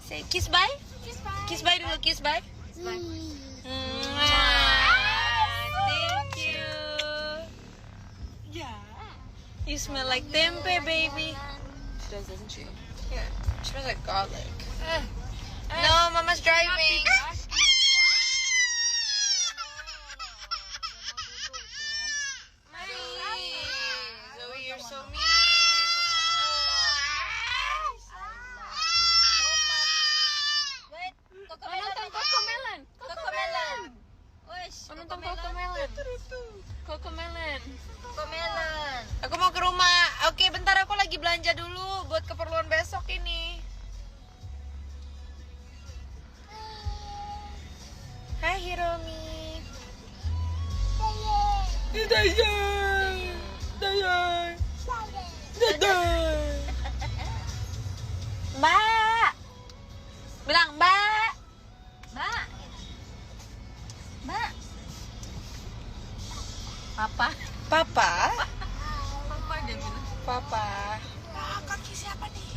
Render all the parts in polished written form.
Say kiss bye. Kiss bye dulu, kiss bye. Thank you. Yeah. You smell like tempe, baby. She does, doesn't she? Yeah, it smells like garlic. No, Mama's driving. Zoe, you're so mean. Cocomelon. Aku mau ke rumah. Oke, bentar aku lagi belanja dulu buat keperluan besok ini. Hai Hiromi. Mbak. Bilang Mbak. Papa. Papa. Papa dia bilang. Papa. Kaki siapa nih?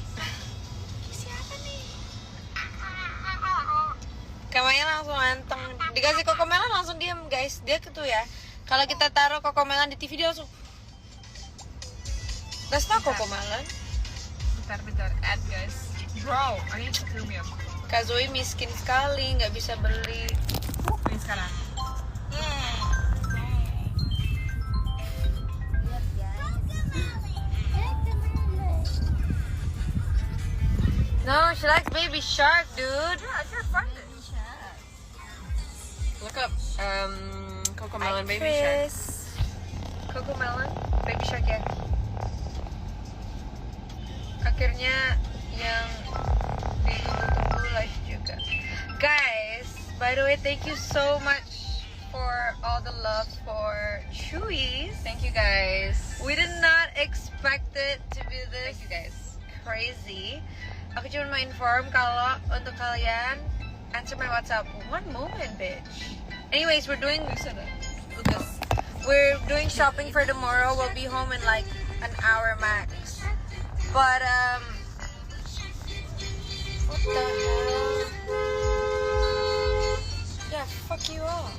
Kamanya langsung anteng. Dikasih kokomelan langsung diam guys. Dia gitu ya. Kalau kita taruh kokomelan di TV dia langsung. That's not kokomelan. Bentar. Add guys. Bro, I need to premium. Kak Zoe miskin sekali, nggak bisa beli. Ini sekarang. No, she likes baby shark, dude. Yeah, I should find it. Look up Cocomelon baby shark. Cocomelon baby shark ya. Akhirnya yang ditunggu-tunggu live juga. Guys, by the way, thank you so much for all the love for Chewies. Thank you guys. We did not expect it to be this Thank you guys. crazy. Aku cuma mau inform kalau untuk kalian answer my WhatsApp. One moment, bitch. Anyways, we're doing Lucas. we're doing shopping for tomorrow. We'll be home in like an hour max. But what the hell? Yeah, fuck you all.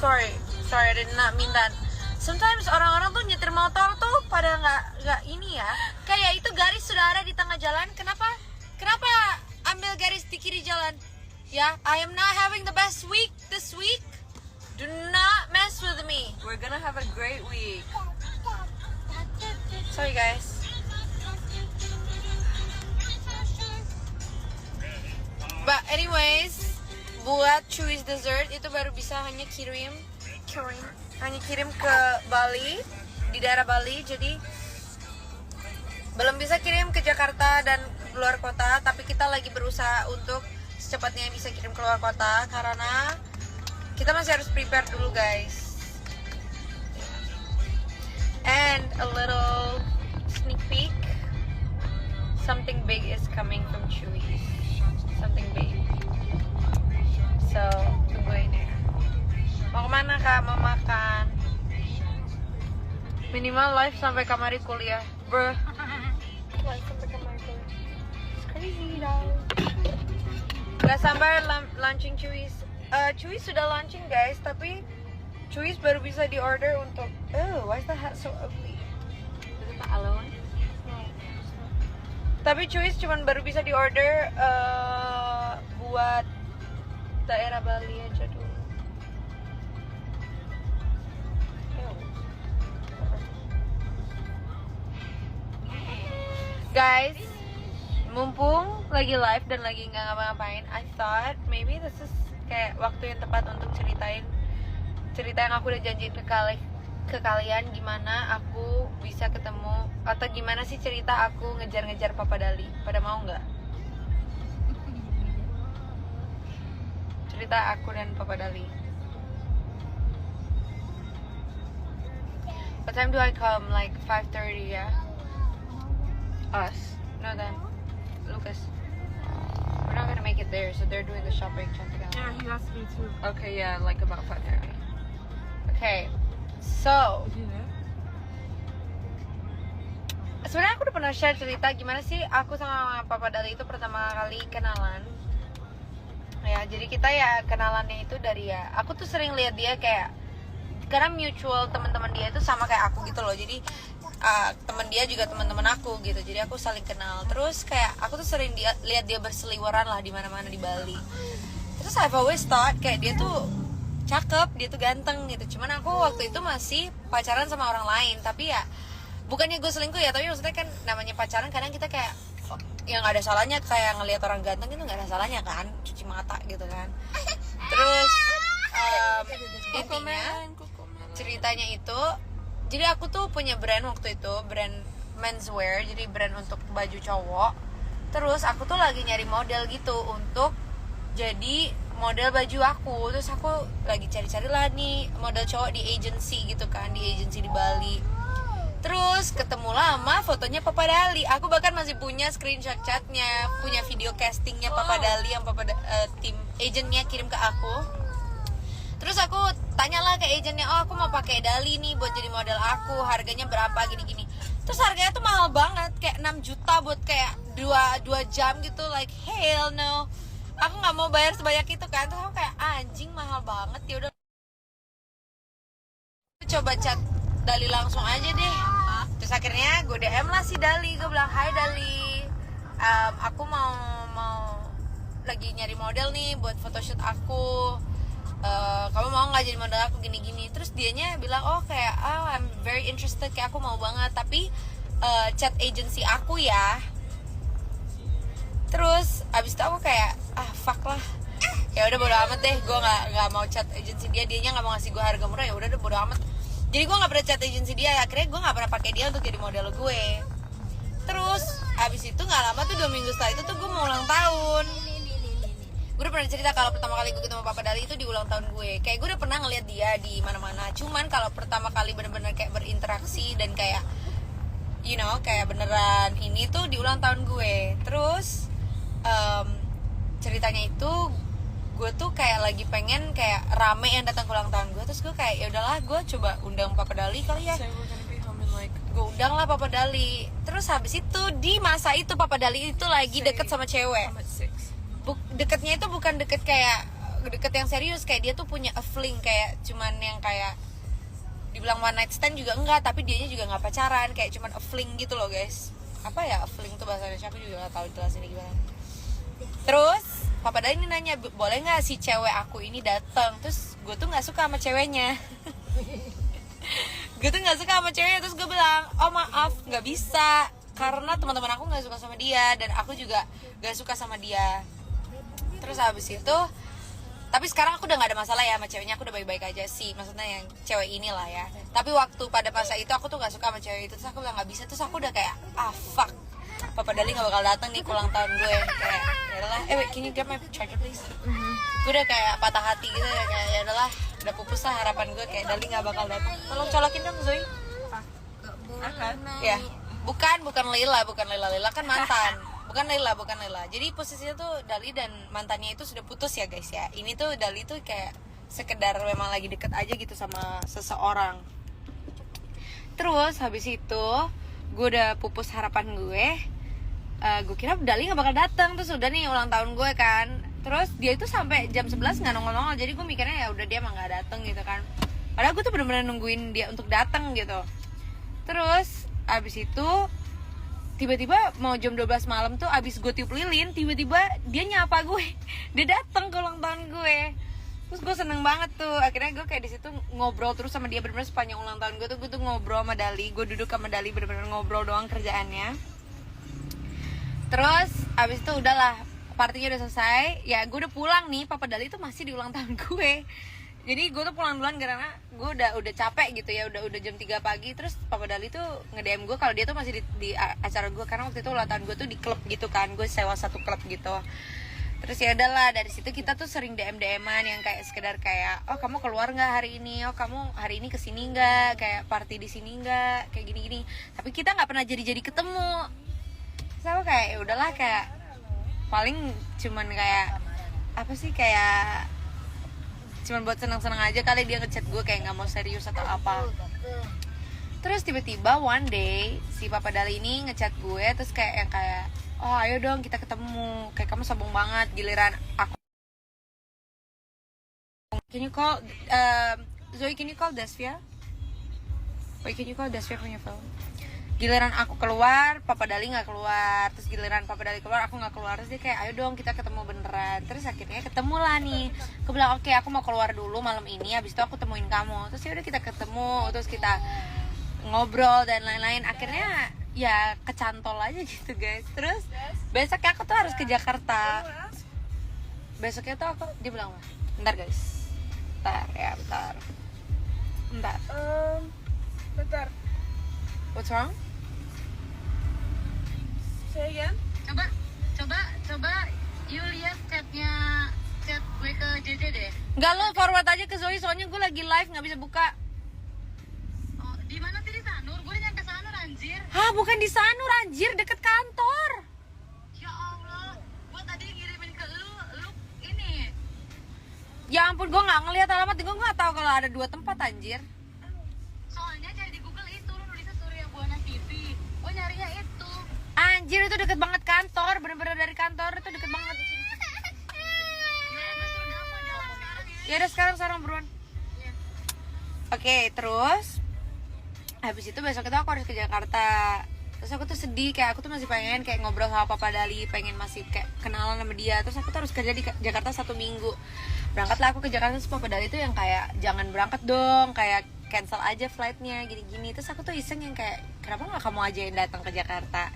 Sorry, I did not mean that. Sometimes orang-orang tuh nyetir motor tuh pada nggak ini ya. Kayak itu garis sudah ada di tengah jalan. Kenapa ambil garis di kiri jalan? Ya, I am not having the best week this week. Do not mess with me. We're gonna have a great week. Sorry guys. But anyways, buat Chewies dessert itu baru bisa hanya kirim ke Bali, di daerah Bali. Jadi belum bisa kirim ke Jakarta dan luar kota, tapi kita lagi berusaha untuk secepatnya bisa kirim ke luar kota karena kita masih harus prepare dulu guys. And a little sneak peek, something big is coming from Chewies. Something big. So, tungguin ya. Mau kemana kak? Mau makan? Minimal live sampai kamari kuliah, bro. Live sampai kamari kuliah. It's crazy dong. Gak sabar launching Chewies. Chewies sudah launching guys, tapi Chewies baru bisa di order untuk. Oh, why is the hat so ugly? Is it alone? Tapi Chewies cuman baru bisa di order buat daerah Bali aja dulu. Guys, mumpung lagi live dan lagi nggak ngapa-ngapain, I thought maybe this is kayak waktu yang tepat untuk ceritain cerita yang aku udah janjiin ke kalian, gimana aku bisa ketemu atau gimana sih cerita aku ngejar-ngejar Papa Dali. Pada mau nggak? Cerita aku dan Papa Dali. What time do I come? Like 5:30 ya? Us. No then. Lucas. We're not gonna make it there, so they're doing the shopping. Yeah, he has to be too. Okay, yeah, like about 5:30. Okay, so sebenarnya aku udah pernah share cerita gimana sih aku sama Papa Dali itu pertama kali kenalan. Ya, jadi kita ya kenalannya itu dari ya, aku tuh sering lihat dia kayak, karena mutual teman-teman dia itu sama kayak aku gitu loh. Jadi teman dia juga teman-teman aku gitu. Jadi aku saling kenal. Terus kayak aku tuh sering lihat dia berseliweran lah di mana-mana di Bali. Terus I've always thought kayak dia tuh cakep, dia tuh ganteng gitu. Cuman aku waktu itu masih pacaran sama orang lain. Tapi ya bukannya gue selingkuh ya, tapi maksudnya kan namanya pacaran kadang kita kayak yang nggak ada salahnya kayak ngelihat orang ganteng itu nggak ada salahnya kan, cuci mata gitu kan. Terus intinya ceritanya itu, jadi aku tuh punya brand waktu itu, brand menswear, jadi brand untuk baju cowok. Terus aku tuh lagi nyari model gitu untuk jadi model baju aku. Terus aku lagi cari-cari lah nih model cowok di agency gitu kan, di agency di Bali. Terus ketemu lama fotonya Papa Dali. Aku bahkan masih punya screenshot chatnya, punya video castingnya Papa Dali yang tim agentnya kirim ke aku. Terus aku tanyalah ke agentnya, oh aku mau pakai Dali nih buat jadi model aku, harganya berapa gini-gini. Terus harganya tuh mahal banget, kayak 6 juta buat kayak 2 jam gitu, like hell no. Aku nggak mau bayar sebanyak itu kan. Terus aku kayak anjing mahal banget, ya udah coba chat Dali langsung aja deh. Terus akhirnya gue DM lah si Dali, gue bilang, hai Dali, aku mau lagi nyari model nih buat photoshoot aku, kamu mau nggak jadi model aku gini-gini. Terus dianya bilang, oh kayak I'm very interested, kayak aku mau banget, tapi chat agency aku ya. Terus abis itu aku kayak fuck lah, ya udah bodo amat deh, gue nggak mau chat agency dia, dianya nggak mau ngasih gue harga murah, ya udah bodo amat. Jadi gue nggak pernah chat agency dia, akhirnya gue nggak pernah pakai dia untuk jadi model gue. Terus abis itu nggak lama tuh 2 minggu setelah itu tuh gue mau ulang tahun. Gue udah pernah cerita kalau pertama kali gue ketemu Papa Dali itu di ulang tahun gue. Kayak gue udah pernah ngeliat dia di mana-mana. Cuman kalau pertama kali bener-bener kayak berinteraksi dan kayak kayak beneran ini tuh di ulang tahun gue. Terus ceritanya itu gue tuh kayak lagi pengen kayak rame yang datang ke ulang tahun gue. Terus gue kayak ya udahlah, gue coba undang Papa Dali kali ya. Gue undang lah Papa Dali. Terus habis itu di masa itu Papa Dali itu lagi deket sama cewek. Deketnya itu bukan deket kayak deket yang serius, kayak dia tuh punya a fling, kayak cuman yang kayak dibilang one night stand juga enggak, tapi dianya juga nggak pacaran, kayak cuman a fling gitu loh guys. Apa ya a fling tuh bahasa Indonesia, aku juga nggak tahu jelasinnya gimana. Terus Papa Dali ini nanya, boleh nggak si cewek aku ini datang? Terus gue tuh nggak suka sama ceweknya. Gue tuh nggak suka sama ceweknya. Terus gue bilang, oh maaf nggak bisa, karena teman-teman aku nggak suka sama dia dan aku juga nggak suka sama dia. Terus habis itu, tapi sekarang aku udah nggak ada masalah ya sama ceweknya, aku udah baik-baik aja sih, maksudnya yang cewek inilah ya. Tapi waktu pada masa itu aku tuh nggak suka sama cewek itu. Terus aku bilang nggak bisa. Terus aku udah kayak fuck, Papa Dali gak bakal datang nih ke ulang tahun gue. Kayak yaudah, wait, can you grab my charger please? Gue udah kayak patah hati gitu ya, kayak yaudahlah, udah pupus lah harapan gue, kayak Dali gak bakal datang. Tolong colokin dong Zoe. Ya, bukan Leila kan mantan. Bukan Leila. Jadi posisinya tuh Dali dan mantannya itu sudah putus ya guys ya. Ini tuh Dali tuh kayak sekedar memang lagi deket aja gitu sama seseorang. Terus habis itu gue udah pupus harapan gue. Gue kira Dali gak bakal datang. Terus udah nih ulang tahun gue kan. Terus dia itu sampai jam 11 gak nongol-nongol. Jadi gue mikirnya ya udah dia emang gak datang gitu kan. Padahal gue tuh bener-bener nungguin dia untuk datang gitu. Terus abis itu tiba-tiba mau jam 12 malam tuh, abis gue tiup lilin, tiba-tiba dia nyapa gue. Dia datang ke ulang tahun gue. Terus gue seneng banget tuh. Akhirnya gue kayak di situ ngobrol terus sama dia bener-bener sepanjang ulang tahun gue tuh ngobrol sama Dali. Gue duduk sama Dali bener-bener ngobrol doang kerjaannya. Terus abis itu udahlah, partinya udah selesai. Ya gue udah pulang nih, Papa Dali tuh masih di ulang tahun gue. Jadi gue tuh pulang duluan karena gue udah capek gitu ya, udah jam 3 pagi. Terus Papa Dali tuh nge-DM gue kalau dia tuh masih di acara gue, karena waktu itu ulang tahun gue tuh di klub gitu kan, gue sewa satu klub gitu. Terus ya udahlah, dari situ kita tuh sering DM-an yang kayak sekedar kayak, oh kamu keluar nggak hari ini, oh kamu hari ini kesini nggak, kayak party di sini nggak, kayak gini-gini. Tapi kita nggak pernah jadi ketemu. Sama kayak ya udahlah, kayak paling cuman kayak apa sih, kayak cuman buat senang-senang aja kali dia ngechat gue, kayak nggak mau serius atau apa. Terus terus tiba-tiba one day si Papa Dali ini ngechat gue, terus kayak yang kayak, oh ayo dong kita ketemu, kayak kamu sombong banget, giliran aku. Can you call Zoe, can you call Desvia? Wait, can you call Desvia from your phone? Giliran aku keluar, Papa Dali nggak keluar. Terus giliran Papa Dali keluar, aku nggak keluar. Terus dia kayak, ayo dong kita ketemu beneran. Terus akhirnya ketemu lah nih. Aku bilang, oke, aku mau keluar dulu malam ini, habis itu aku temuin kamu. Terus ya udah kita ketemu, terus kita ngobrol dan lain-lain. Akhirnya ya kecantol aja gitu guys. Terus besoknya aku tuh harus ke Jakarta. Besoknya tuh aku, dia bilang, bentar guys, bentar. Bentar. What's wrong? Say again. Coba you lihat chat gue ke JJ deh. Enggak, lo forward aja ke Zoe, soalnya gue lagi live nggak bisa buka. Oh, di mana sih? Di Sanur? Gue nyampe Sanur anjir. Hah, bukan di Sanur anjir, deket kantor. Ya Allah, gue tadi ngirimin ke lu ini. Ya ampun, gue nggak ngelihat alamat, gue nggak tahu kalau ada 2 tempat anjir. Soalnya cari di Google itu lu nulisnya Surya Buana TV. Gue nyarinya itu. Anjir, itu deket banget kantor, bener-bener dari kantor itu deket banget. Ya udah sekarang buruan. Iya. Oke, terus habis itu besok itu aku harus ke Jakarta. Terus aku tuh sedih, kayak aku tuh masih pengen kayak ngobrol sama Papa Dali, pengen masih kayak kenalan sama dia. Terus aku tuh harus kerja di Jakarta 1 minggu. Berangkatlah aku ke Jakarta, terus Papa Dali tuh yang kayak, jangan berangkat dong, kayak cancel aja flightnya, gini-gini. Terus aku tuh iseng yang kayak, kenapa gak kamu aja yang datang ke Jakarta?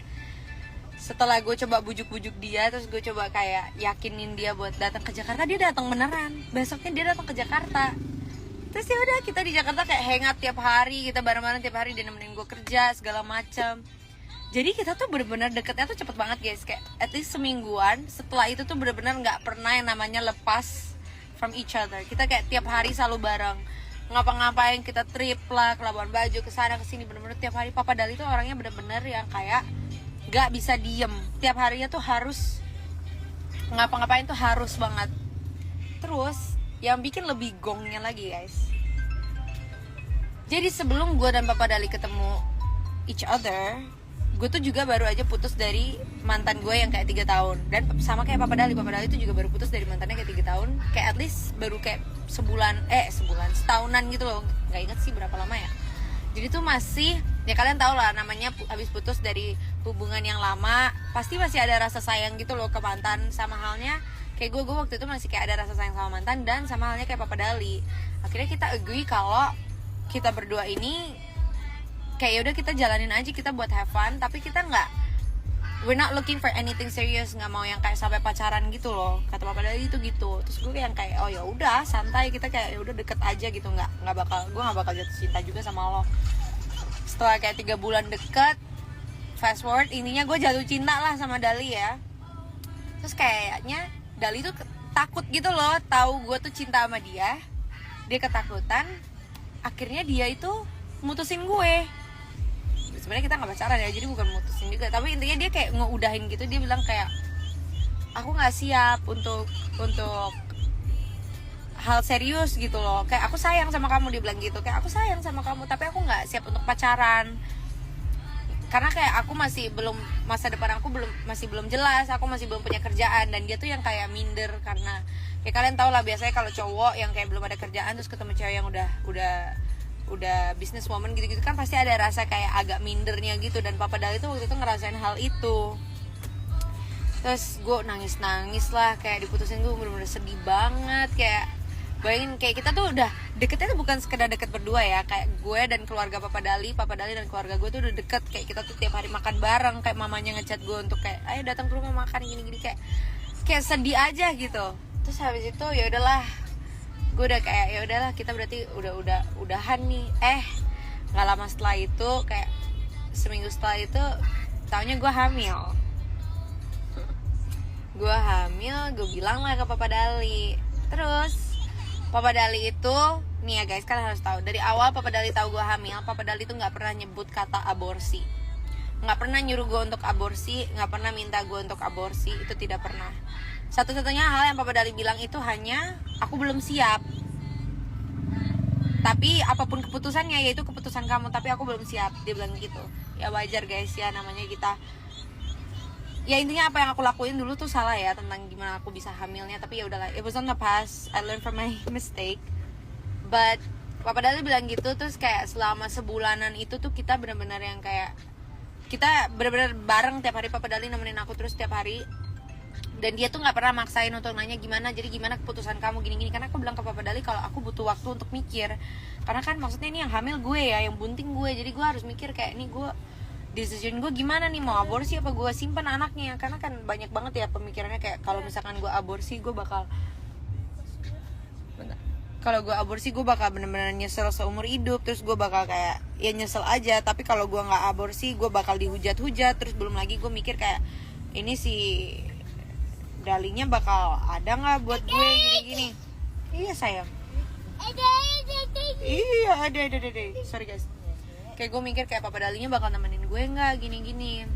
Setelah gue coba bujuk-bujuk dia, terus gue coba kayak yakinin dia buat datang ke Jakarta, dia datang beneran. Besoknya dia datang ke Jakarta. Terus ya udah, kita di Jakarta kayak hangout tiap hari, kita bareng-bareng tiap hari, dia nemenin gue kerja segala macam. Jadi kita tuh bener-bener deketnya tuh cepet banget guys, kayak at least semingguan. Setelah itu tuh bener-bener nggak pernah yang namanya lepas from each other. Kita kayak tiap hari selalu bareng, ngapa-ngapain, kita trip lah ke Labuan Bajo, ke sana ke sini, bener-bener tiap hari. Papa Dali tuh orangnya bener-bener yang kayak gak bisa diem, tiap harinya tuh harus ngapa-ngapain tuh harus banget. Terus yang bikin lebih gongnya lagi guys, jadi sebelum gue dan Papa Dali ketemu each other, gue tuh juga baru aja putus dari mantan gue yang kayak 3 tahun. Dan sama kayak Papa Dali itu juga baru putus dari mantannya kayak 3 tahun. Kayak at least baru kayak setahunan gitu loh. Gak inget sih berapa lama ya. Jadi tuh masih, ya kalian tau lah, namanya habis putus dari hubungan yang lama, pasti masih ada rasa sayang gitu loh ke mantan. Sama halnya kayak gue waktu itu masih kayak ada rasa sayang sama mantan, dan sama halnya kayak Papa Dali. Akhirnya kita agree kalau kita berdua ini kayak udah kita jalanin aja, kita buat have fun, tapi kita we're not looking for anything serious, nggak mau yang kayak sampai pacaran gitu loh, kata Papa Dali itu gitu. Terus gue yang kayak, oh ya udah santai, kita kayak ya udah deket aja gitu, gue nggak bakal jatuh cinta juga sama lo. Setelah kayak 3 bulan deket, fast forward, intinya gue jatuh cinta lah sama Dali ya. Terus kayaknya Dali tuh takut gitu loh, tahu gue tuh cinta sama dia ketakutan. Akhirnya dia itu mutusin gue. Sebenarnya kita nggak pacaran ya, jadi bukan mutusin juga, tapi intinya dia kayak ngeudahin gitu. Dia bilang kayak, aku nggak siap untuk hal serius gitu loh, kayak aku sayang sama kamu, dia bilang gitu, kayak aku sayang sama kamu tapi aku nggak siap untuk pacaran karena kayak aku masih belum, masa depan aku masih belum jelas, aku masih belum punya kerjaan. Dan dia tuh yang kayak minder karena ya kalian tau lah, biasanya kalau cowok yang kayak belum ada kerjaan terus ketemu cewek yang udah business woman gitu-gitu kan pasti ada rasa kayak agak mindernya gitu. Dan Papa Dali tuh waktu itu ngerasain hal itu. Terus gue nangis lah, kayak diputusin, gue bener-bener sedih banget. Kayak bayangin, kayak kita tuh udah deketnya tuh bukan sekedar deket berdua ya, kayak gue dan keluarga Papa Dali dan keluarga gue tuh udah deket. Kayak kita tuh tiap hari makan bareng, kayak mamanya ngechat gue untuk kayak ayo datang ke rumah makan gini-gini, kayak sedih aja gitu. Terus habis itu ya udahlah, gue udah kayak ya udahlah, kita berarti udahan nih. Nggak lama setelah itu, kayak seminggu setelah itu, taunya gue hamil. Gue bilang lah ke Papa Dali. Terus Papa Dali itu, nih ya guys, kalian harus tahu, dari awal Papa Dali tahu gue hamil, Papa Dali tuh nggak pernah nyebut kata aborsi, nggak pernah nyuruh gue untuk aborsi, nggak pernah minta gue untuk aborsi, itu tidak pernah. Satu-satunya hal yang Papa Dali bilang itu hanya aku belum siap. tapi apapun keputusannya yaitu keputusan kamu, tapi aku belum siap, dia bilang gitu. Ya wajar guys ya, namanya kita, ya intinya apa yang aku lakuin dulu tuh salah ya, tentang gimana aku bisa hamilnya. Tapi ya udahlah, it was on the past, I learned from my mistake. But Papa Dali bilang gitu, terus kayak selama sebulanan itu tuh kita benar-benar yang kayak kita benar-benar bareng tiap hari. Papa Dali nemenin aku terus tiap hari, dan dia tuh nggak pernah maksain untuk nanya gimana, jadi gimana keputusan kamu gini-gini. Karena aku bilang ke Papa Dali kalau aku butuh waktu untuk mikir, karena kan maksudnya ini yang hamil gue ya, yang bunting gue, jadi gue harus mikir kayak ini gue decision gue gimana nih, mau aborsi apa gue simpan anaknya. Karena kan banyak banget ya pemikirannya, kayak kalau misalkan gue aborsi gue bakal bener-bener nyesel seumur hidup, terus gue bakal kayak ya nyesel aja. Tapi kalau gue nggak aborsi gue bakal dihujat-hujat, terus belum lagi gue mikir kayak ini si Dalinya bakal ada nggak buat gue gini-gini. Iya sayang. Iya ada. Sorry guys. Kayak gue mikir kayak Papa Dalinya bakal nemenin gue nggak gini-gini.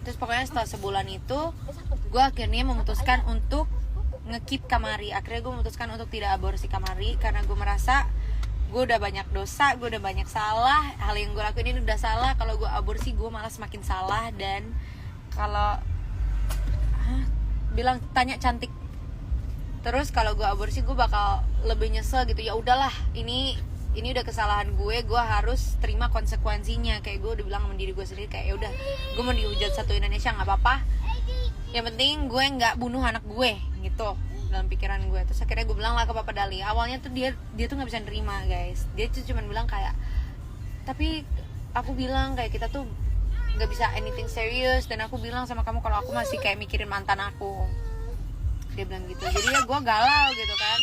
Terus pokoknya setelah sebulan itu gue akhirnya memutuskan untuk nge-keep Kamari. Akhirnya gue memutuskan untuk tidak aborsi Kamari, karena gue merasa gue udah banyak dosa, gue udah banyak salah. Hal yang gue lakuin ini udah salah. Kalau gue aborsi gue malah semakin salah. Dan kalau bilang tanya cantik terus, kalau gue aborsi gue bakal lebih nyesel gitu. Ya udahlah, ini udah kesalahan gue harus terima konsekuensinya. Kayak gue udah bilang sama diri gue sendiri kayak ya udah, gue mau dihujat satu Indonesia nggak apa-apa, yang penting gue nggak bunuh anak gue gitu dalam pikiran gue. Terus akhirnya gue bilang lah ke Papa Dali. Awalnya tuh dia tuh nggak bisa nerima guys, dia tuh cuma bilang kayak, tapi aku bilang kayak kita tuh nggak bisa anything serius, dan aku bilang sama kamu kalau aku masih kayak mikirin mantan aku, dia bilang gitu. Jadi ya gue galau gitu kan,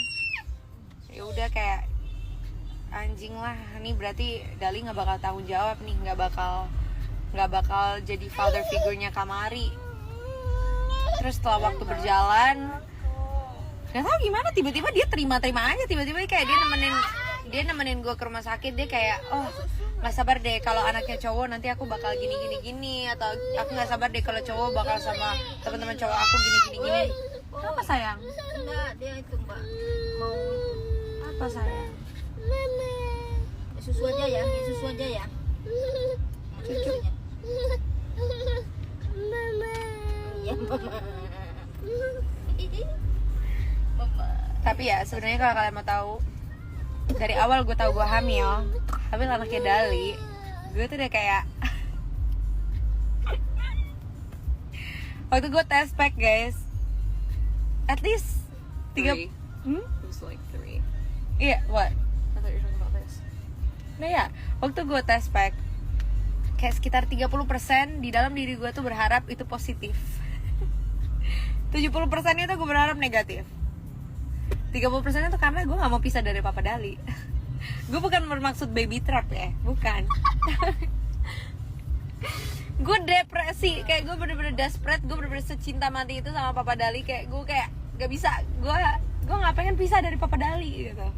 ya udah kayak anjing lah, ini berarti Dali nggak bakal tanggung jawab nih, nggak bakal jadi father figure-nya Kamari. Terus setelah waktu berjalan, nggak tahu gimana tiba-tiba dia terima aja, tiba-tiba kayak dia nemenin gue ke rumah sakit. Dia kayak, oh nggak sabar deh kalau anaknya cowok nanti aku bakal gini, atau aku nggak sabar deh kalau cowok bakal sama teman-teman cowok aku gini. Apa sayang? Enggak, dia itu mbak mau Apa sayang? susu aja ya, Cucu. Iya mama. Tapi ya sebenarnya kalau kalian mau tahu, dari awal gue tahu gue hamil anaknya Dali, gue tuh udah kayak waktu gue test pack guys, at least 3. It was like 3. Iya, what? I thought you were talking about this. Nah ya, waktu gue test pack kayak sekitar 30% di dalam diri gue tuh berharap itu positif. 70% itu gue berharap negatif. 30% itu karena gue gak mau pisah dari Papa Dali. Gue bukan bermaksud baby trap ya, bukan. Gue depresi, kayak gue bener-bener desperate, gue bener-bener secinta mati itu sama Papa Dali. Kayak gue kayak gak bisa, gue gak pengen pisah dari Papa Dali gitu.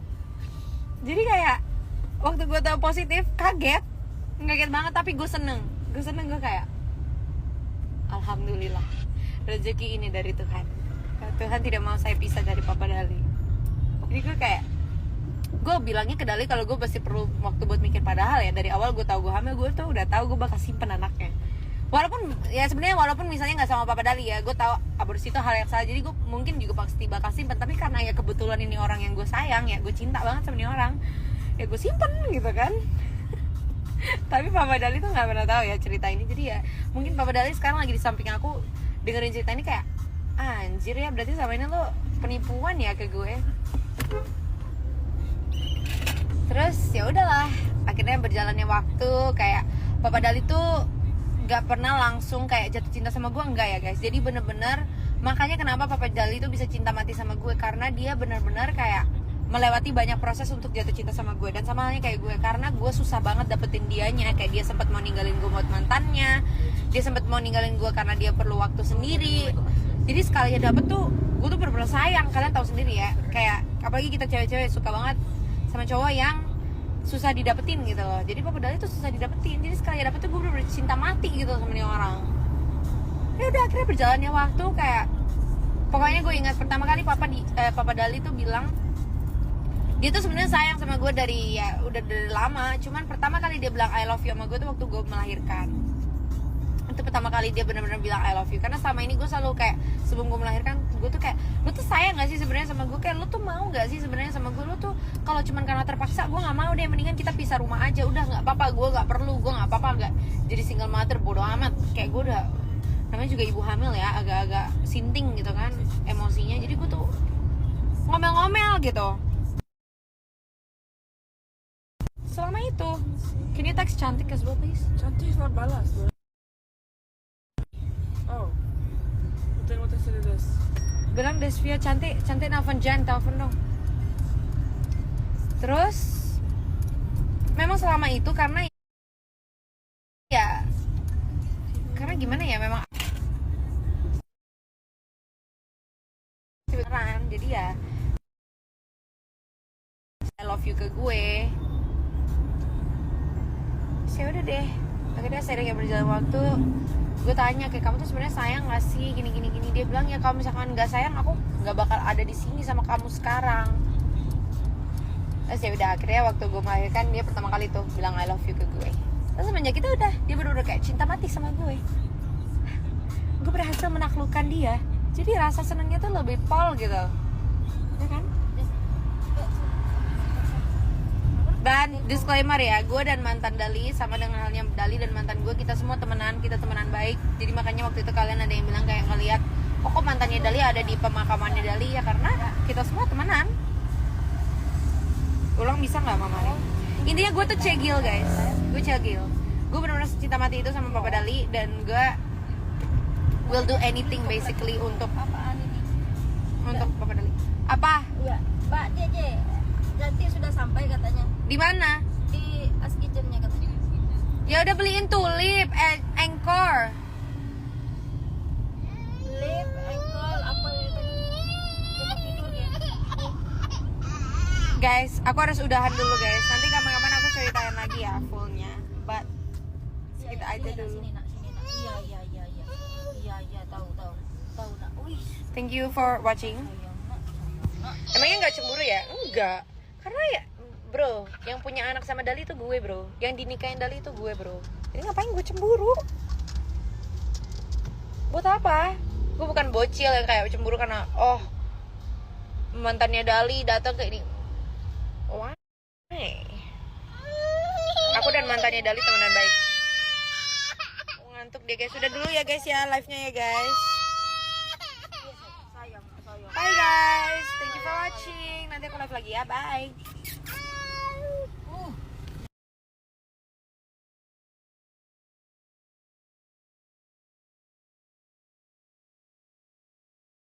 Jadi kayak waktu gue tahu positif, kaget banget, tapi gue seneng. Gue kayak alhamdulillah, rezeki ini dari Tuhan. Tuhan tidak mau saya pisah dari Papa Dali. Jadi gue kayak, gue bilangnya ke Dali kalau gue pasti perlu waktu buat mikir. Padahal ya dari awal gue tahu gue hamil, gue tuh udah tahu gue bakal simpen anaknya. Walaupun ya sebenarnya walaupun misalnya nggak sama Papa Dali ya, gue tahu aborsi itu hal yang salah. Jadi gue mungkin juga pasti bakal simpen. Tapi karena ya kebetulan ini orang yang gue sayang, ya gue cinta banget sama ini orang, ya gue simpen gitu kan. Tapi Papa Dali tuh nggak pernah tahu ya cerita ini. Jadi ya mungkin Papa Dali sekarang lagi di samping aku dengerin cerita ini kayak, anjir ya berarti sama ini lo penipuan ya ke gue. Terus ya udahlah, akhirnya berjalannya waktu, kayak Papa Dali tuh gak pernah langsung kayak jatuh cinta sama gue, enggak ya guys. Jadi bener-bener, makanya kenapa Papa Dali tuh bisa cinta mati sama gue, karena dia bener-bener kayak melewati banyak proses untuk jatuh cinta sama gue. Dan sama halnya kayak gue, karena gue susah banget dapetin dianya. Kayak dia sempat mau ninggalin gue buat mantannya, dia sempat mau ninggalin gue karena dia perlu waktu sendiri. Jadi sekali dapet tuh, gue tuh bener-bener sayang. Kalian tahu sendiri ya, kayak apalagi kita cewek-cewek suka banget sama cowok yang susah didapetin gitu loh. Jadi Papa Dali tuh susah didapetin. Jadi sekali dapet tuh gue bener-bener cinta mati gitu sama ini orang. Ya udah akhirnya berjalannya waktu, kayak pokoknya gue ingat pertama kali Papa Dali tuh bilang Dia tuh sebenarnya sayang sama gue dari ya udah dari lama. Cuman pertama kali dia bilang I love you sama gue tuh waktu gue melahirkan. Itu pertama kali dia benar-benar bilang I love you. Karena selama ini gue selalu kayak sebelum gue melahirkan gue tuh kayak, lu tuh sayang gak sih sebenarnya sama gue? Kayak lu tuh mau gak sih sebenarnya sama gue? Lu tuh kalau cuman karena terpaksa, gue nggak mau deh. Mendingan kita pisah rumah aja. Udah nggak apa-apa, gue nggak perlu, gue nggak apa-apa nggak jadi single mother, bodo amat. Kayak gue udah, namanya juga ibu hamil ya, agak-agak sinting gitu kan emosinya. Jadi gue tuh ngomel-ngomel gitu. Selama itu, can you text Cantik as well please? Cantik is not balas. Oh. What is this? Bilang Desvia Cantik nelfon Jan, telepon dong. Terus memang selama itu karena ya karena gimana ya, memang beneran, jadi ya I love you ke gue. Ya udah deh, akhirnya seiring berjalan waktu gue tanya kayak, kamu tuh sebenarnya sayang gak sih gini. Dia bilang ya kalau misalkan nggak sayang aku nggak bakal ada di sini sama kamu sekarang. Terus ya udah, akhirnya waktu gue melahirkan dia pertama kali tuh bilang I love you ke gue. Terus semenjak itu udah dia bener-bener kayak cinta mati sama gue. Gue berhasil menaklukkan dia, jadi rasa senangnya tuh lebih pol gitu, ya kan? Dan disclaimer ya, gue dan mantan Dali sama dengan halnya Dali dan mantan gue, kita semua temenan, kita temenan baik. Jadi makanya waktu itu kalian ada yang bilang kayak ngeliat, oh kok mantannya Dali ada di pemakamannya Dali, ya karena kita semua temenan. Ulang bisa nggak Mama? Intinya gue tuh cegil guys, gue cegil. Gue benar-benar cinta mati itu sama Papa Dali, dan gue will do anything basically untuk Apaan ini? untuk Papa Dali. Apa? Iya, Mbak JJ. Cantik sudah sampai katanya. Di mana? Di As Kitchen-nya katanya. Ya udah beliin tulip, Anchor. Lip, ankle, apa ya tadi? Tempat tidur ya. Guys, aku harus udahan dulu guys. Nanti kapan-kapan aku ceritain lagi ya fullnya. But segitu aja dulu. Sini nak. Iya, tahu nak. Wih, Thank you for watching. sayang nak. Emangnya nggak cemburu ya? Enggak. Karena ya, bro, yang punya anak sama Dali itu gue bro. Yang dinikahin Dali itu gue bro. Jadi ngapain gue cemburu? Buat apa? Gue bukan bocil yang kayak cemburu karena mantannya Dali datang ke ini. Why? Aku dan mantannya Dali temenan baik. Ngantuk deh guys. Sudah dulu ya guys ya live-nya ya guys. Sayang. Bye guys. Thank you for watching. Nanti aku live lagi ya. Bye.